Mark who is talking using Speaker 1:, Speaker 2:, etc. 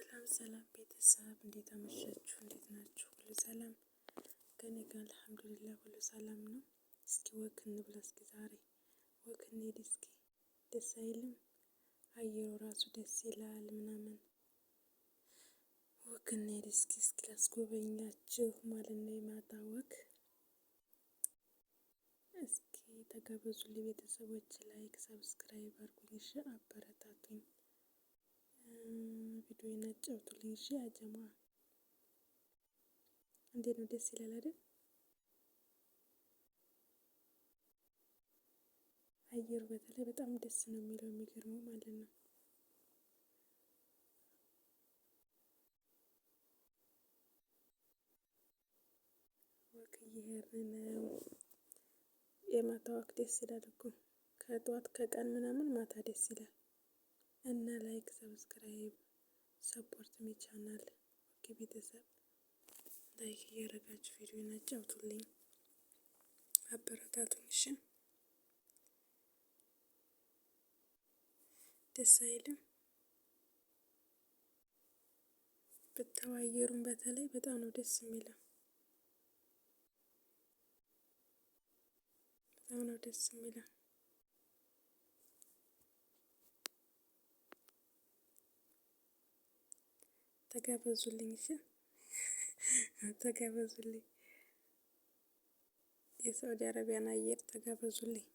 Speaker 1: ሰላም ሰላም ቤተሰብ እንዴት አመሻችሁ? እንዴት ናችሁ? ሁሉ ሰላም ከኔ ጋር አልሐምዱሊላህ ሁሉ ሰላም ነው። እስኪ ወክ እንብላ። እስኪ ዛሬ ወክ እንሂድ እስኪ። ደስ አይልም? አየሩ ራሱ ደስ ይላል ምናምን። ወክ እንሂድ እስኪ ላስጎበኛችሁ ማለት ነው። የማታ ወክ እስኪ ተጋበዙልኝ ቤተሰቦች። ላይክ ሰብስክራይብ አድርጉኝ እሺ፣ አበረታቱኝ። ቪዲዮዬን አጫውቱልኝ እሺ። አጀማ እንዴት ነው? ደስ ይላል አይደል? አየሩ በተለይ በጣም ደስ ነው የሚለው፣ የሚገርመው ማለት ነው። ወክ እየሄድን ነው። የማታ ወክ ደስ ይላል እኮ ከጠዋት ከቀን ምናምን ማታ ደስ ይላል። እና ላይክ ሰብስክራይብ ሰፖርት ሚ ቻናል ኦኬ ቤተሰብ ላይክ እያደረጋችሁ ቪዲዮን አጫውቱልኝ፣ አበረታቱኝ እሺ። ደስ አይልም? ብታው አየሩን በተለይ በጣም ነው ደስ የሚለው። በጣም ነው ደስ የሚለው። ተጋበዙልኝ እሺ፣ ተጋበዙልኝ። የሳውዲ አረቢያን አየር ተጋበዙልኝ።